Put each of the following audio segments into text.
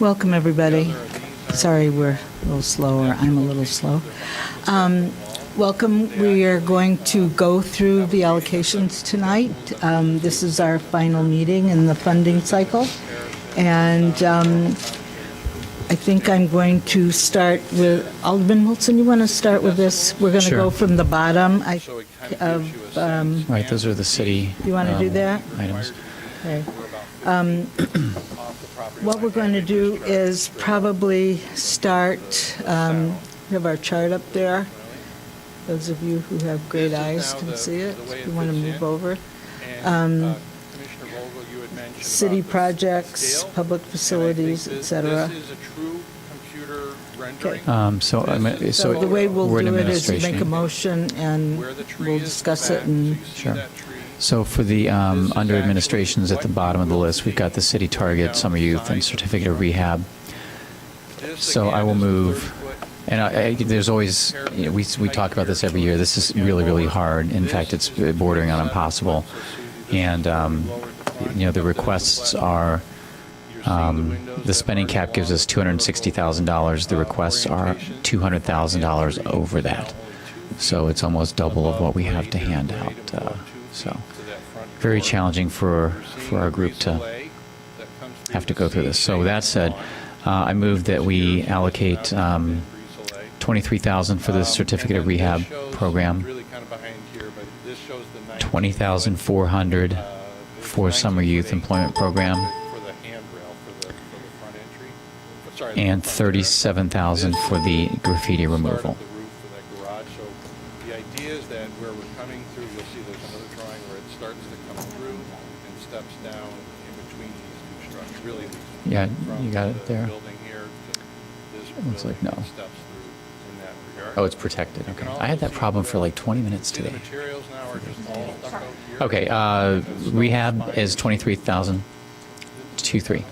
Welcome, everybody. Sorry, we're a little slow, or I'm a little slow. Welcome. We are going to go through the allocations tonight. This is our final meeting in the funding cycle. And I think I'm going to start with, Alderman Wilson, you want to start with this? We're going to go from the bottom. Right, those are the city You want to do that? items. Okay. What we're going to do is probably start, we have our chart up there. Those of you who have great eyes can see it. If you want to move over. City projects, public facilities, et cetera. Okay. So So the way we'll we're in do it is you make a administration. motion and we'll discuss it and Sure. So for the under administrations at the bottom of the list, we've got the city target, summer youth, and certificate of rehab. So I will move, and there's always, we talk about this every year. This is really, really hard. In fact, it's bordering on impossible. And, the requests are, the spending cap gives us $260,000. The requests are $200,000 over that. So it's almost double of what we have to hand out. So very challenging for our group to have to go through this. So with that said, I move that we allocate $23,000 for the certificate of rehab program, $20,400 for summer youth employment program, and $37,000 for the graffiti removal. The idea is that where we're coming through, you'll see there's another drawing where it starts to come through and steps down in between these two structures. Really, Yeah, from you got it the there. building here to this Looks like building, no. it steps through in that regard. Oh, it's protected. Okay. I had that problem for like 20 minutes See, the today. materials now are just all stuck out here. Okay, rehab is 23,000. 23.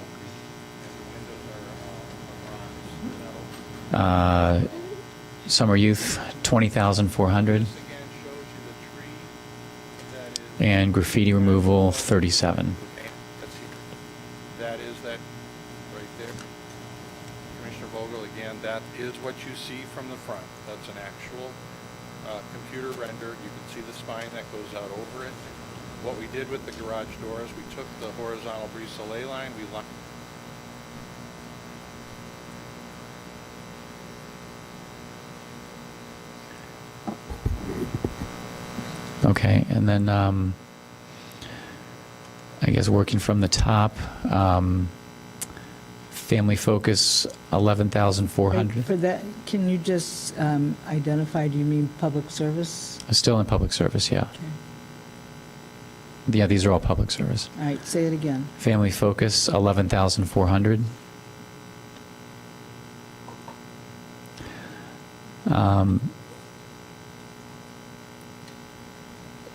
Summer youth, 20,400, This again shows you the tree that is and graffiti removal, 37. That's here. That is that right there. Commissioner Vogel, again, that is what you see from the front. That's an actual computer render. You can see the spine that goes out over it. What we did with the garage doors, we took the horizontal brise-soleil line, we lined Okay, and then I guess working from the top, family focus, 11,400. for that, can you just identify, do you mean public service? Still in public service, yeah. Okay. Yeah, these are all public service. All right, say it again. Family focus, 11,400.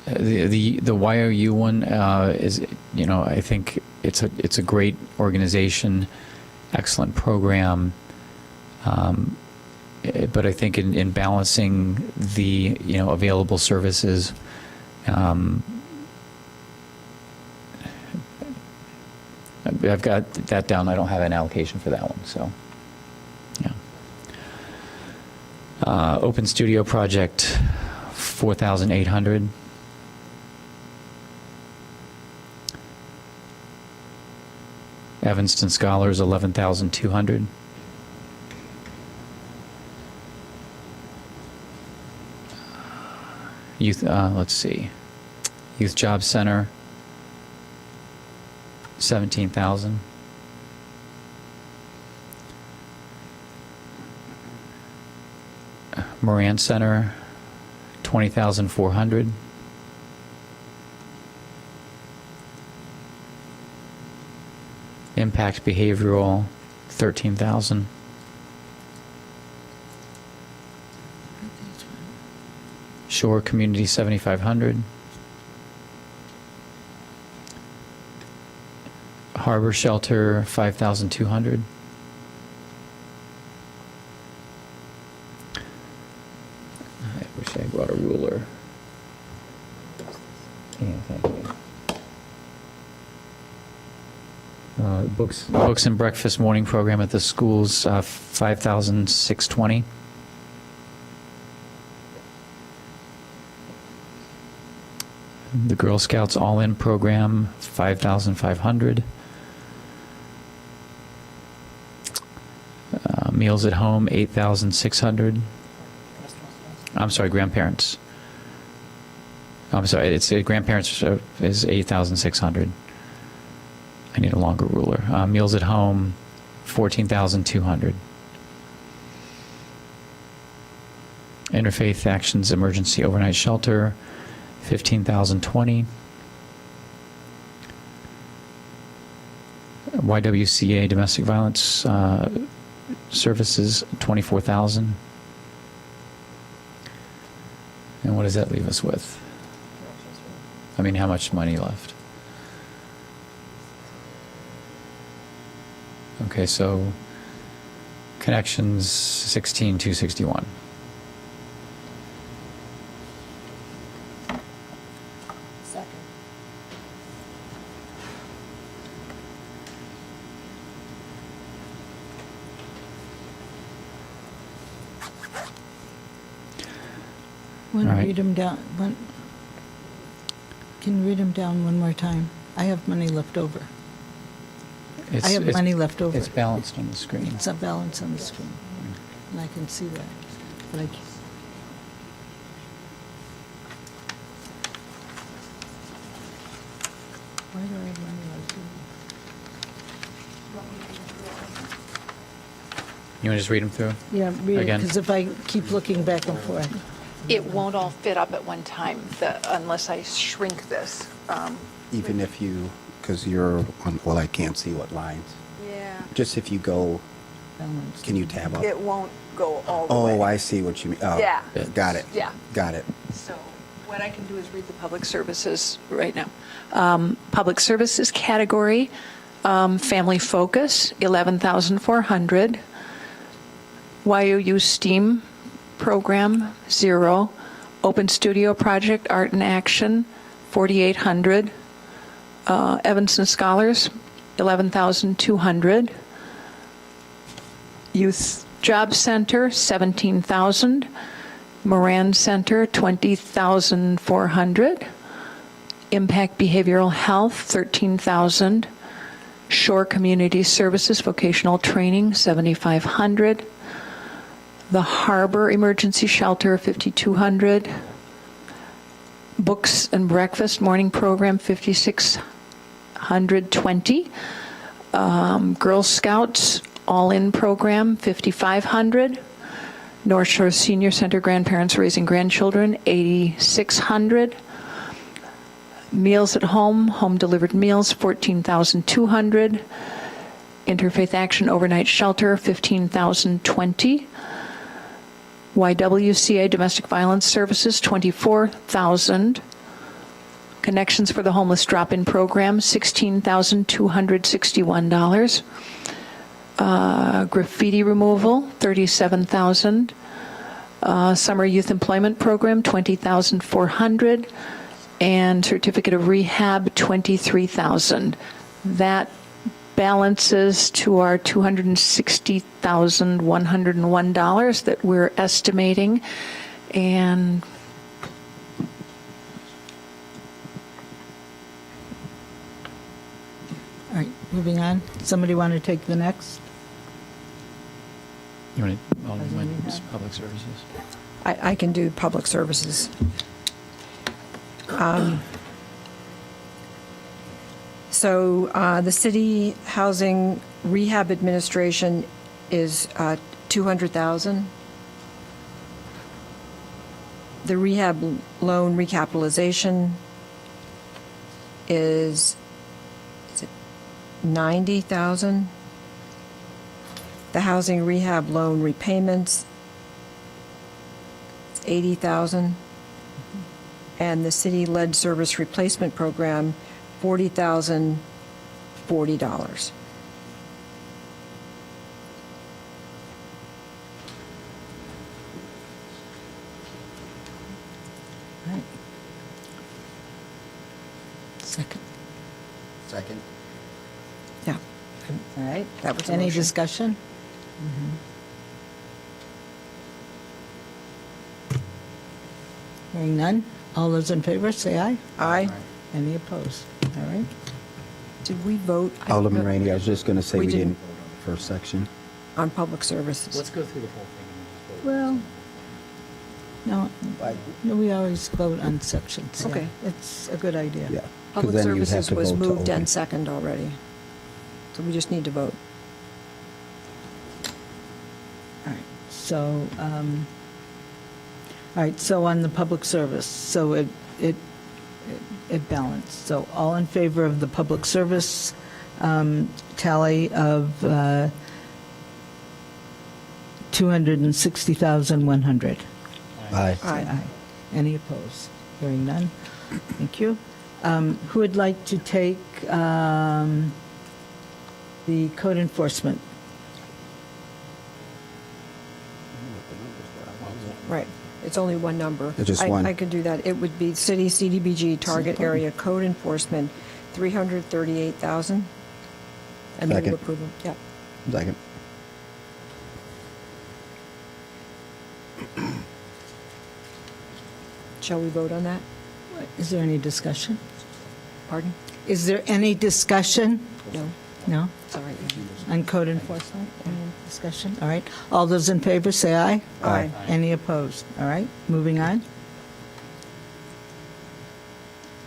The YOU one is, I think it's a great organization, excellent program, but I think in balancing the available services, I've got that down. I don't have an allocation for that one, so yeah. Open Studio Project, 4,800. Evanston Scholars, 11,200. Youth, let's see. Youth Job Center, 17,000. Moran Center, 20,400. Impact Behavioral, 13,000. Shore Community, 7,500. Harbor Shelter, 5,200. I wish I brought a ruler. Yeah, thank you. Books and breakfast morning program at the schools, 5,620. The Girl Scouts All-In program, 5,500. Meals at home, 8,600. I'm sorry, grandparents. I'm sorry, it's grandparents is 8,600. I need a longer ruler. Meals at home, 14,200. Interfaith Actions Emergency Overnight Shelter, 15,020. YWCA Domestic Violence Services, 24,000. And what does that leave us with? I mean, how much money left? Okay, so connections, 16,261. Second. Want All to right. read them down? Can you read them down one more time? I have money left over. I have money left over. It's balanced on the screen. It's a balance on the screen, and I can see that, but I can't. Why do I have money left over? You want to just read them through? Yeah, read it, Again. because if I keep looking back and forth. It won't all fit up at one time, unless I shrink this. Even if you, because you're on, well, I can't see what lines. Yeah. Just if you go, Balance. can you tab up? It won't go all the way. Oh, I see what you mean. Oh, Yeah. got it. Yeah. Got it. So what I can do is read the public services right now. Public services category, family focus, 11,400. YOU STEAM program, 0. Open Studio Project, Art in Action, 4,800. Evanston Scholars, 11,200. Youth Job Center, 17,000. Moran Center, 20,400. Impact Behavioral Health, 13,000. Shore Community Services Vocational Training, 7,500. The Harbor Emergency Shelter, 5,200. Books and Breakfast Morning Program, 5,620. Girl Scouts All-In Program, 5,500. North Shore Senior Center Grandparents Raising Grandchildren, 8,600. Meals at Home, Home Delivered Meals, 14,200. Interfaith Action Overnight Shelter, 15,020. YWCA Domestic Violence Services, 24,000. Connections for the Homeless Drop-In Program, $16,261. Graffiti removal, $37,000. Summer Youth Employment Program, $20,400. And Certificate of Rehab, $23,000. That balances to our $260,101 that we're estimating. And All right, moving on. Somebody want to take the next? You want to, President Rehab. public services? I can do public services. So the city housing rehab administration is 200,000. The rehab loan recapitalization is it 90,000. The housing rehab loan repayments, it's 80,000. And the city lead service replacement program, $40,040. All right. Second. Second. Yeah. All right. That was a Any motion. discussion? Hearing none. All those in favor, say aye. Aye. Any opposed? All right. Did we vote? Alderman Rainey, I was just going to say We we didn't. didn't, first section. On public services? Let's go through the whole thing. Well, no, we always vote on sections. yeah. Okay. It's a good idea. Yeah. 'cause Public then you'd have services to was vote to moved open. and second already. So we just need to vote. All right, so, all right, so on the public service, so it balanced. So all in favor of the public service tally of 260,100? Aye. Say aye. Any opposed? Hearing none. Thank you. Who would like to take the code enforcement? Right. It's only one number. It's just I- one. I could do that. It would be city CDBG target area code enforcement, 338,000. And move Second. approval. Yep. Second. Shall we vote on that? Is there any discussion? Pardon? Is there any discussion? No? No? Sorry. On code enforcement? Any discussion? All right. All those in favor, say aye. Aye. Any opposed? All right, moving on.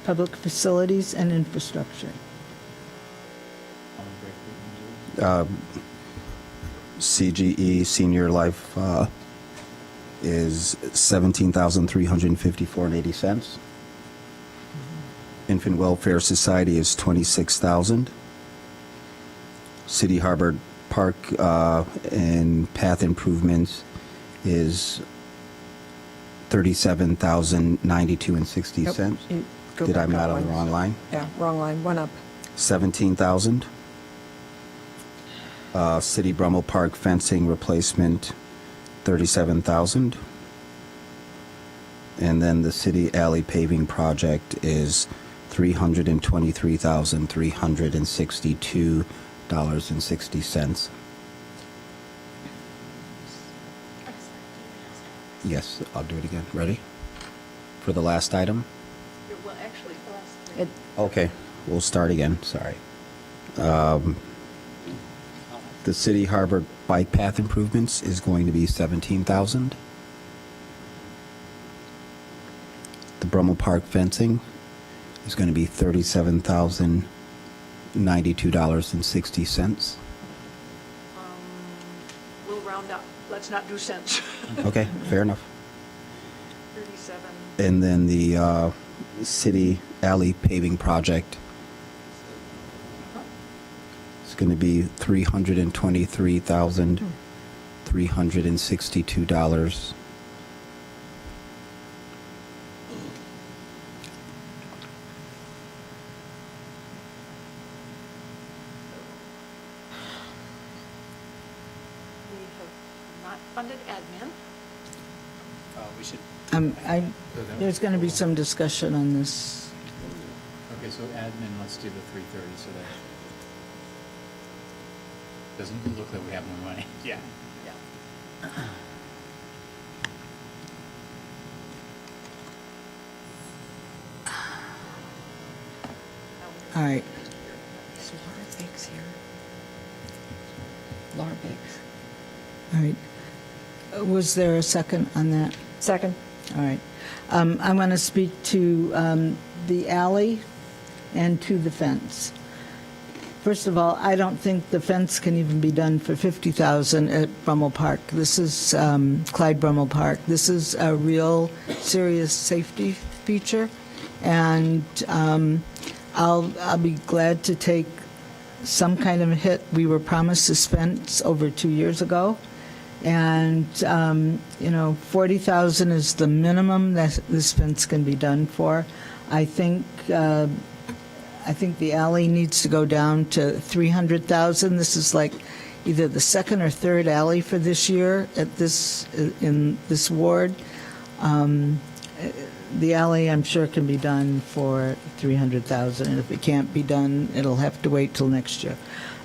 Public facilities and infrastructure. CGE Senior Life is $17,354.80. Infant Welfare Society is $26,000. City Harbor Park and path improvements is $37,092.60. You go Did I back not up on the one. wrong line? Yeah, wrong line. One up. 17,000. City Brummel Park fencing replacement, 37,000. And then the city alley paving project is $323,362.60. Yes, I'll do it again. Ready? For the last item? It- Okay, we'll start again, sorry. The City Harbor bike path improvements is going to be 17,000. The Brummel Park fencing is going to be $37,092.60. We'll round up. Let's not do cents. Okay, fair enough. 37. And then the city alley paving project is going to be $323,362. We have not funded admin. We should, There's going to be some discussion on this. okay, so admin, let's do the 330 so that doesn't look like we have no money. Yeah. All right, Is Laura Biggs here? Laura Biggs. all right. Was there a second on that? Second. All right. I want to speak to the alley and to the fence. First of all, I don't think the fence can even be done for $50,000 at Brummel Park. This is Clyde Brummel Park. This is a real serious safety feature, and I'll be glad to take some kind of a hit. We were promised this fence over 2 years ago. And, 40,000 is the minimum that this fence can be done for. I think the alley needs to go down to 300,000. This is like either the second or third alley for this year in this ward. the alley, I'm sure, can be done for 300,000, and if it can't be done, it'll have to wait till next year.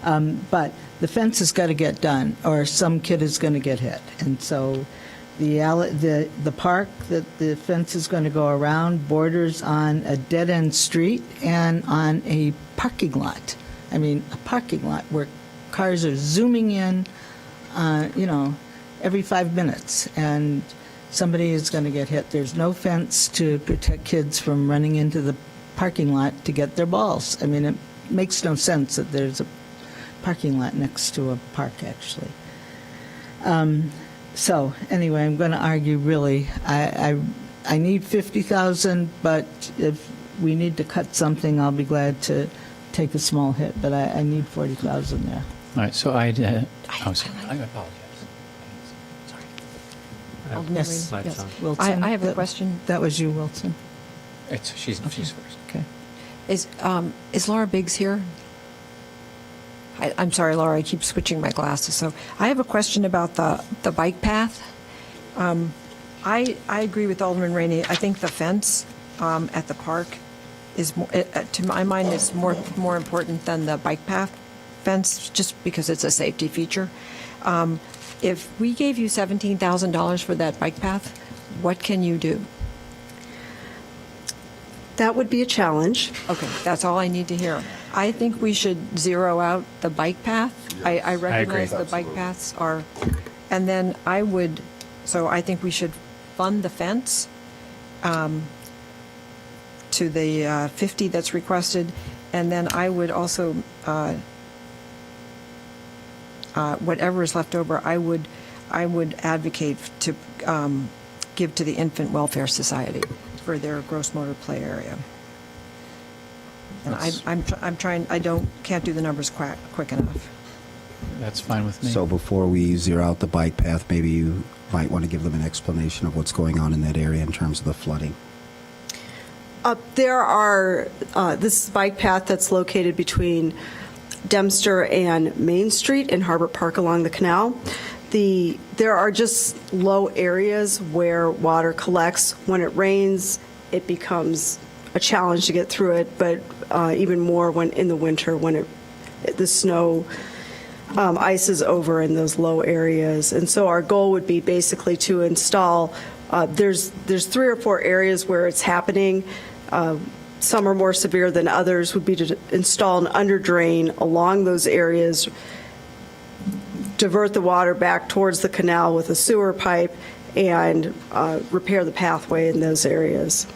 But the fence has got to get done, or some kid is going to get hit. And so the alley, the park that the fence is going to go around borders on a dead-end street and on a parking lot. I mean, a parking lot where cars are zooming in, every 5 minutes, and somebody is going to get hit. There's no fence to protect kids from running into the parking lot to get their balls. I mean, it makes no sense that there's a parking lot next to a park, actually. So anyway, I'm going to argue, really, I need 50,000, but if we need to cut something, I'll be glad to take a small hit, but I need 40,000 there. All right, so I apologize. Yes. Yes. Wilson? I have a That- question. That was you, Wilson. She's first. Okay. Is Laura Biggs here? I'm sorry, Laura, I keep switching my glasses. So I have a question about the bike path. I agree with Alderman Rainey. I think the fence at the park is, to my mind, is more important than the bike path fence, just because it's a safety feature. If we gave you $17,000 for that bike path, what can you do? That would be a challenge. Okay, that's all I need to hear. I think we should zero out the bike path. I recognize the bike paths are, and then I think we should fund the fence to the 50 that's requested, and then I would also, whatever is left over, I would advocate to give to the Infant Welfare Society for their gross motor play area. And I'm trying, can't do the numbers quick enough. That's fine with me. So before we zero out the bike path, maybe you might want to give them an explanation of what's going on in that area in terms of the flooding. This bike path that's located between Dempster and Main Street in Harbor Park along the canal. There are just low areas where water collects. When it rains, it becomes a challenge to get through it, but even more when in the winter when the snow ices over in those low areas. And so our goal would be basically to install, there's 3 or 4 areas where it's happening. Some are more severe than others, would be to install an under drain along those areas, divert the water back towards the canal with a sewer pipe, and repair the pathway in those areas.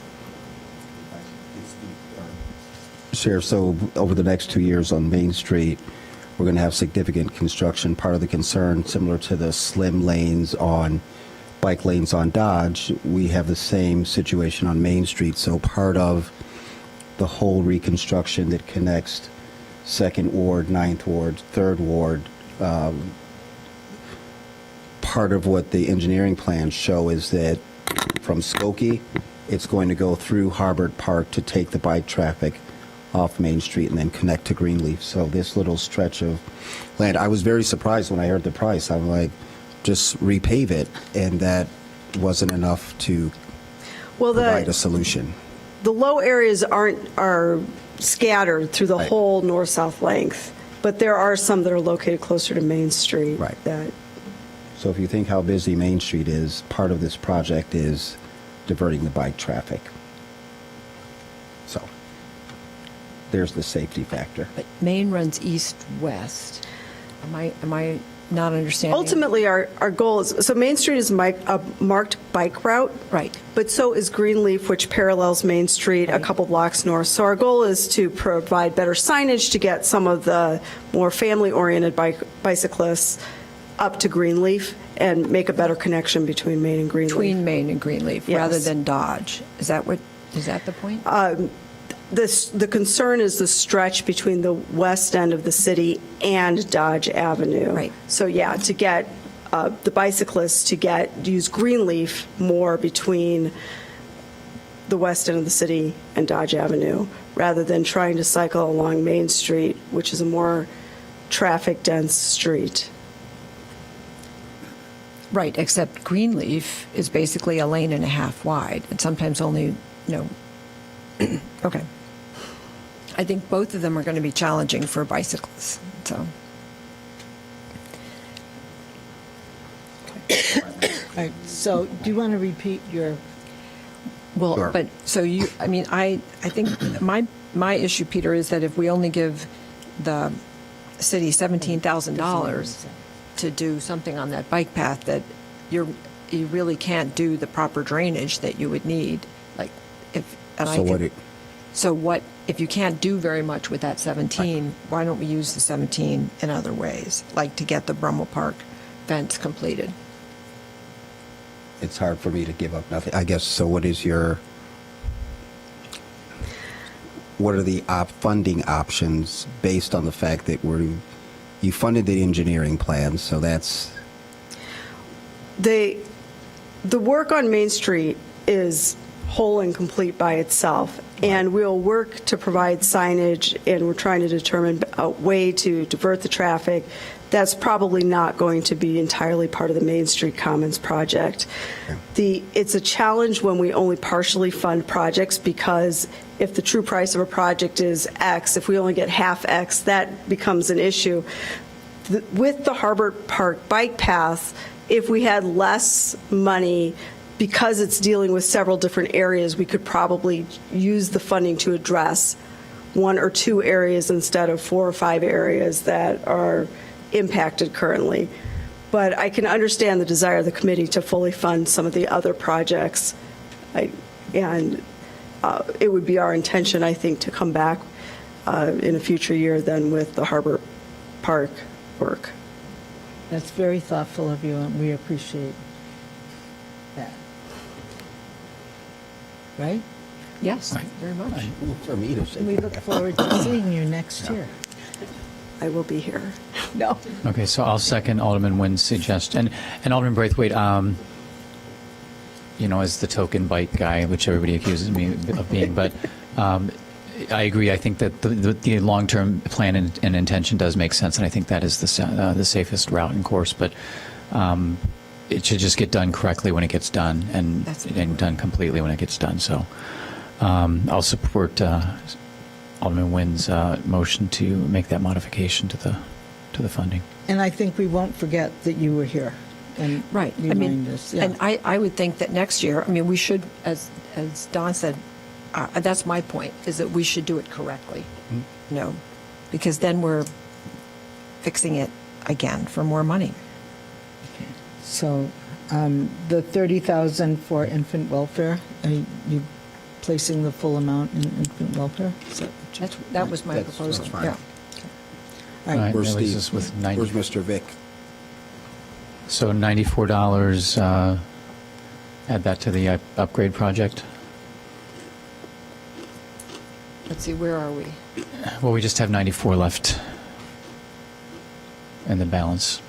Sheriff, so over the next 2 years on Main Street, we're going to have significant construction. Part of the concern, similar to the slim lanes on bike lanes on Dodge, we have the same situation on Main Street. So part of the whole reconstruction that connects 2nd Ward, 9th Ward, 3rd Ward, part of what the engineering plans show is that from Skokie, it's going to go through Harbor Park to take the bike traffic off Main Street and then connect to Greenleaf. So this little stretch of land, I was very surprised when I heard the price. I'm like, just repave it, and that wasn't enough to provide a solution. The low areas are scattered through the whole north-south length, but there are some that are located closer to Main Street. Right. That So if you think how busy Main Street is, part of this project is diverting the bike traffic. So there's the safety factor. But Main runs east-west. Am I not understanding? ultimately, our goal is, so Main Street is a marked bike route. Right. But so is Greenleaf, which parallels Main Street a Right. couple blocks north. So our goal is to provide better signage to get some of the more family-oriented bicyclists up to Greenleaf and make a better connection between Main and Greenleaf. Between Main and Greenleaf, Yes. rather than Dodge. Is that the point? The concern is the stretch between the west end of the city and Dodge Avenue. Right. So yeah, to get the bicyclists to use Greenleaf more between the west end of the city and Dodge Avenue, rather than trying to cycle along Main Street, which is a more traffic-dense street. Right, except Greenleaf is basically a lane and a half wide, and sometimes only, okay. I think both of them are going to be challenging for bicyclists, so. All right, so do you want to repeat your, Well, Sure. but, so you, I think my issue, Peter, is that if we only give the city $17,000 to do something on that bike path, that you really can't do the proper drainage that you would need, like, so what, if you can't do very much with that 17, why don't we use the 17 in other ways, like to get the Brummel Park fence completed? It's hard for me to give up nothing. I guess, so what are the funding options based on the fact that you funded the engineering plan, so that's... The work on Main Street is whole and complete by itself, and we'll work to provide signage, and we're trying to determine a way to divert the traffic. That's probably not going to be entirely part of the Main Street Commons project. It's a challenge when we only partially fund projects, because if the true price of a project is X, if we only get half X, that becomes an issue. With the Harbor Park bike path, if we had less money, because it's dealing with several different areas, we could probably use the funding to address 1 or 2 areas instead of 4 or 5 areas that are impacted currently. But I can understand the desire of the committee to fully fund some of the other projects. And it would be our intention, I think, to come back in a future year then with the Harbor Park work. that's very thoughtful of you, and we appreciate that. Right? Yes, very much. For me to say. We look forward to seeing you next year. I will be here. No. Okay, so I'll second Alderman Nguyen's suggestion. And Alderman Braithwaite, as the token bike guy, which everybody accuses me of being, but I agree. I think that the long-term plan and intention does make sense, and I think that is the safest route and course. But it should just get done correctly when it gets done, and done completely when it gets done. So I'll support Alderman Nguyen's motion to make that modification to the funding. And I think we won't forget that you were here. And Right. remind us. Yeah. And I would think that next year, we should, as Don said, that's my point, is that we should do it correctly. Because then we're fixing it again for more money. So the $30,000 for infant welfare, are you placing the full amount in infant welfare? Is that what you- That was my That's proposal, fine. yeah. All right. Where's That leaves Steve? us with Where's Mr. Vic? So $94, add that to the upgrade project. Let's see, where are we? Well, we just have 94 left and the balance.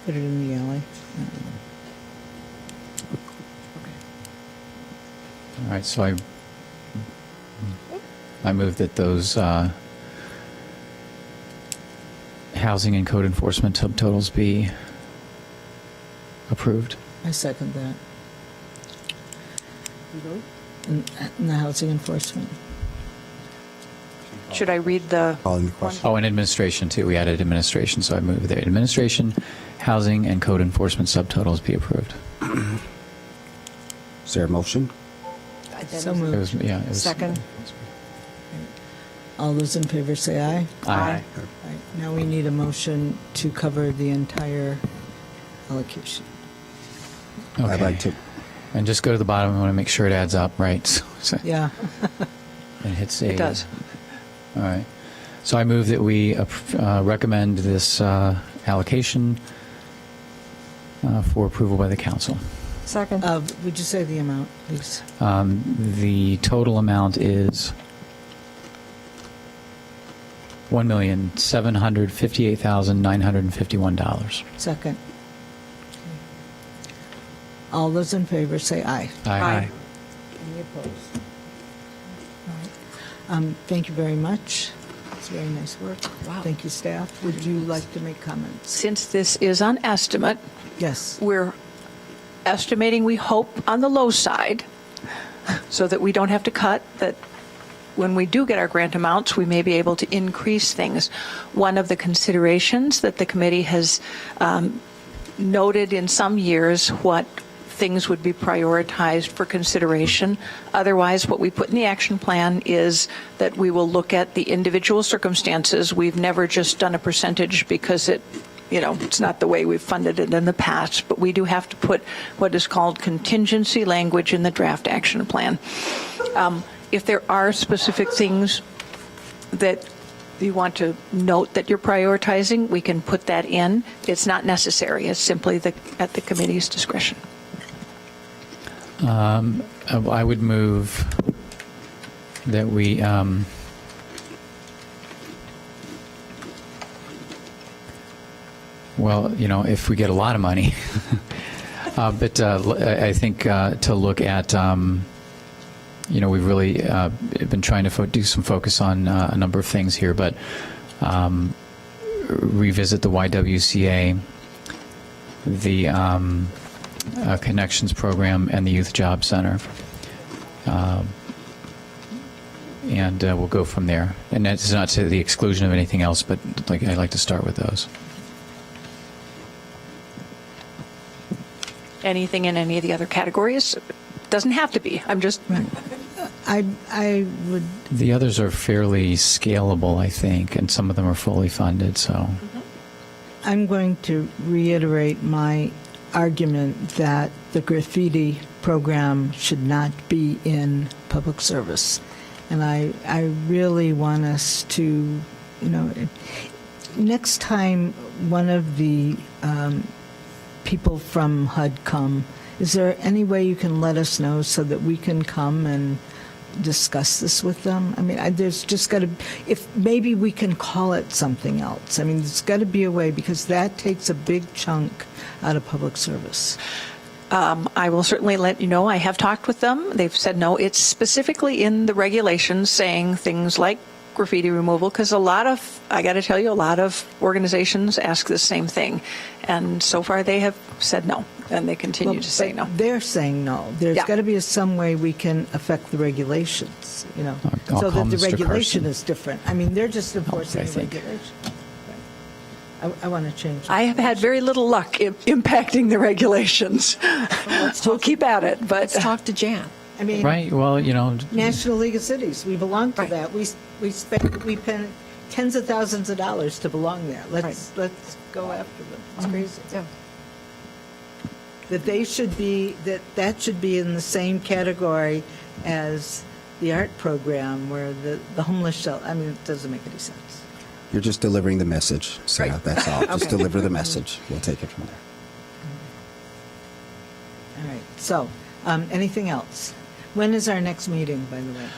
Put it in the alley. All right, so I move that those housing and code enforcement subtotals be approved. I second that. And the housing enforcement. Should I read the? Calling the question. Oh, and administration too. We added administration, so I move that administration, housing, and code enforcement subtotals be approved. Is there a motion? So It moved. was, yeah. It was, Second. All those in favor say aye. Aye. All right, now we need a motion to cover the entire allocation. Okay. I'd like to, And just go to the bottom. I want to make sure it adds up, right? So, Yeah. and hit save. It does. All right. So I move that we recommend this allocation for approval by the council. Second. Would you say the amount, please? The total amount is $1,758,951. Second. All those in favor say aye. Aye. Any opposed? All right. Thank you very much. It's very nice work. Wow. Thank you, staff. Would you like to make comments? Since this is on estimate, Yes. we're estimating, we hope, on the low side, so that we don't have to cut, that when we do get our grant amounts, we may be able to increase things. One of the considerations that the committee has noted in some years what things would be prioritized for consideration. Otherwise, what we put in the action plan is that we will look at the individual circumstances. We've never just done a percentage because it's not the way we've funded it in the past, but we do have to put what is called contingency language in the draft action plan. If there are specific things that you want to note that you're prioritizing, we can put that in. It's not necessary. It's simply at the committee's discretion. I would move that we if we get a lot of money, but I think to look at, we've really been trying to do some focus on a number of things here, but revisit the YWCA, the Connections Program, and the Youth Job Center. And we'll go from there. And that's not to the exclusion of anything else, but I'd like to start with those. Anything in any of the other categories? Doesn't have to be. I'm just... I would, The others are fairly scalable, I think, and some of them are fully funded, so. I'm going to reiterate my argument that the graffiti program should not be in public service. And I really want us to, next time one of the people from HUD come, is there any way you can let us know so that we can come and discuss this with them? I mean, there's just got to, if maybe we can call it something else. I mean, there's got to be a way, because that takes a big chunk out of public service. I will certainly let you know. I have talked with them. They've said no. It's specifically in the regulations saying things like graffiti removal, because I got to tell you, a lot of organizations ask the same thing. And so far they have said no, and they continue to say no. They're saying no. There's Yeah. got to be some way we can affect the regulations, I'll so call that the Mr. regulation Carson. is different. I mean, they're just enforcing I the think. regulation. I want to change that. I have had very little luck impacting the regulations. We'll keep at it, but Let's talk to Jan. I mean, Right, well, National League of Cities, we belong to Right. that. We pay tens of thousands of dollars to belong there. Let's go after them. It's crazy. Yeah. That they should be, that should be in the same category as the art program where the homeless shelter, I mean, it doesn't make any sense. You're just delivering the message, Sarah, Right. that's all. Just Okay. deliver the message. We'll take it from there. All right, so, anything else? When is our next meeting, by the way?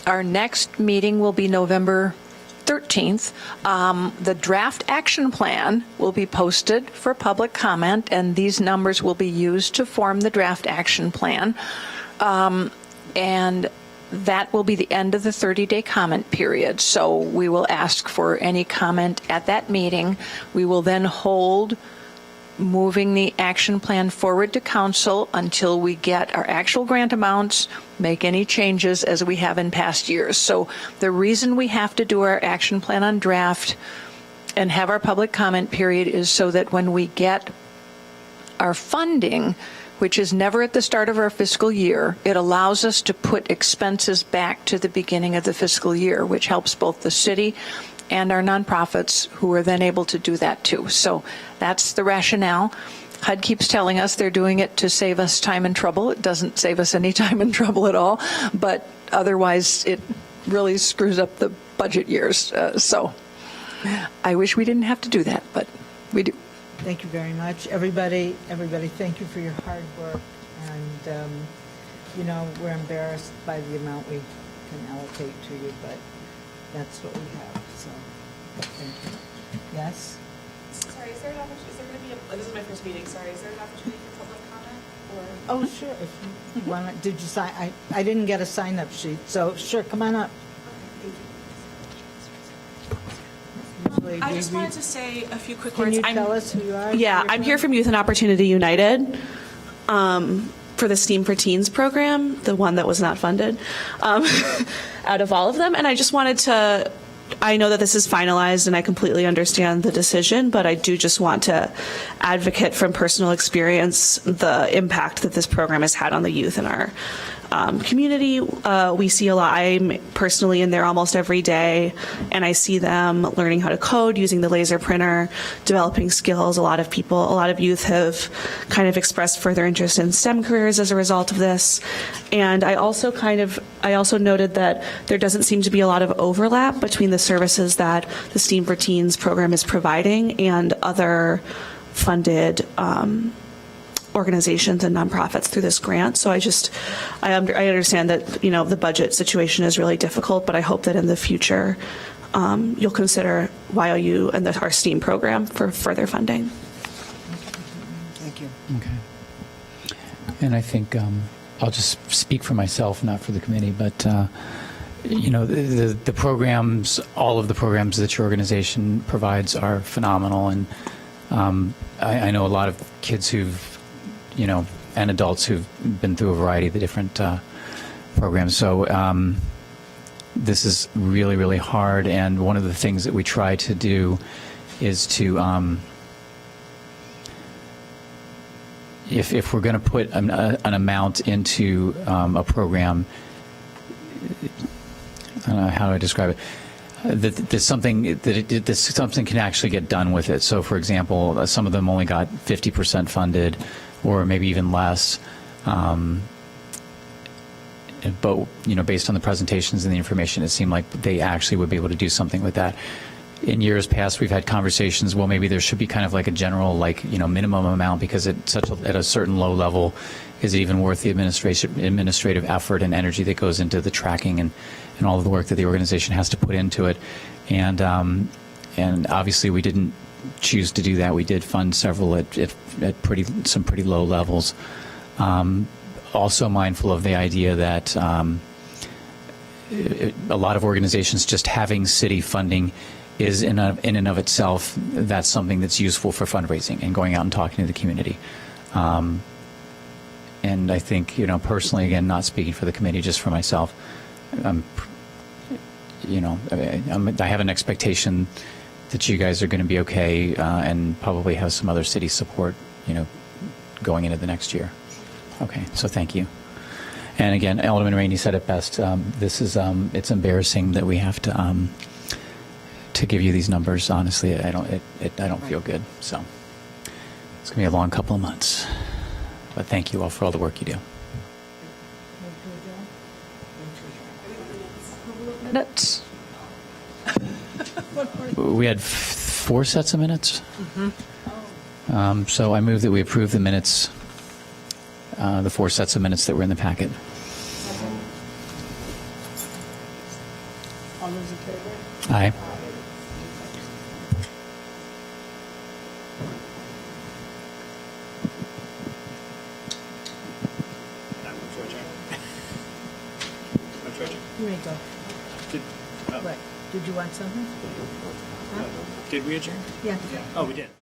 our next meeting will be November 13th. The draft action plan will be posted for public comment, and these numbers will be used to form the draft action plan. And that will be the end of the 30-day comment period. So we will ask for any comment at that meeting. We will then hold moving the action plan forward to council until we get our actual grant amounts, make any changes as we have in past years. So the reason we have to do our action plan on draft and have our public comment period is so that when we get our funding, which is never at the start of our fiscal year, it allows us to put expenses back to the beginning of the fiscal year, which helps both the city and our nonprofits, who are then able to do that too. So that's the rationale. HUD keeps telling us they're doing it to save us time and trouble. It doesn't save us any time and trouble at all, but otherwise it really screws up the budget years. So I wish we didn't have to do that, but we do. Thank you very much. Everybody, thank you for your hard work. And, we're embarrassed by the amount we can allocate to you, but that's what we have, so thank you. Yes? Sorry, is there going to be this is my first meeting, sorry, is there an opportunity for public comment? Or Oh, sure. If you want to, did you sign? I didn't get a sign-up sheet, so sure, come on up. quickly. I just wanted to say a few quick Can words. you tell us who you are? Yeah, I'm here from Youth and Opportunity United for the STEAM for Teens program, the one that was not funded out of all of them. And I just wanted to, I know that this is finalized and I completely understand the decision, but I do just want to advocate from personal experience the impact that this program has had on the youth in our community. We see a lot. I'm personally in there almost every day, and I see them learning how to code, using the laser printer, developing skills. A lot of youth have kind of expressed further interest in STEM careers as a result of this. And I also noted that there doesn't seem to be a lot of overlap between the services that the STEAM for Teens program is providing and other funded organizations and nonprofits through this grant. So I understand that, the budget situation is really difficult, but I hope that in the future you'll consider YOU and our STEAM program for further funding. Thank you. Okay. And I think I'll just speak for myself, not for the committee, but the programs, all of the programs that your organization provides are phenomenal, and I know a lot of kids who've and adults who've been through a variety of the different programs. So this is really, really hard. And one of the things that we try to do is to, if we're going to put an amount into a program, I don't know how do I describe it. There's something something can actually get done with it. So, for example, some of them only got 50% funded, or maybe even less. But based on the presentations and the information, it seemed like they actually would be able to do something with that. In years past, we've had conversations. Well, maybe there should be kind of like a general, minimum amount, because at a certain low level, is it even worth the administrative effort and energy that goes into the tracking and all of the work that the organization has to put into it? And obviously, we didn't choose to do that. We did fund several at some pretty low levels. Also mindful of the idea that a lot of organizations just having city funding is in and of itself, that's something that's useful for fundraising and going out and talking to the community. And I think, personally, again, not speaking for the committee, just for myself, I have an expectation that you guys are going to be okay and probably have some other city support, going into the next year. Okay, so thank you. And again, Alderman Rainey said it best. This is it's embarrassing that we have to give you these numbers. Honestly, I don't feel good. So it's going to be a long couple of months. But thank you all for all the work you do. Minutes. We had 4 sets of minutes. So I move that we approve the minutes, the 4 sets of minutes that were in the packet. All those in favor? Aye. You may go. What? Did you want something? Did we adjourn? Yeah. Oh, we did.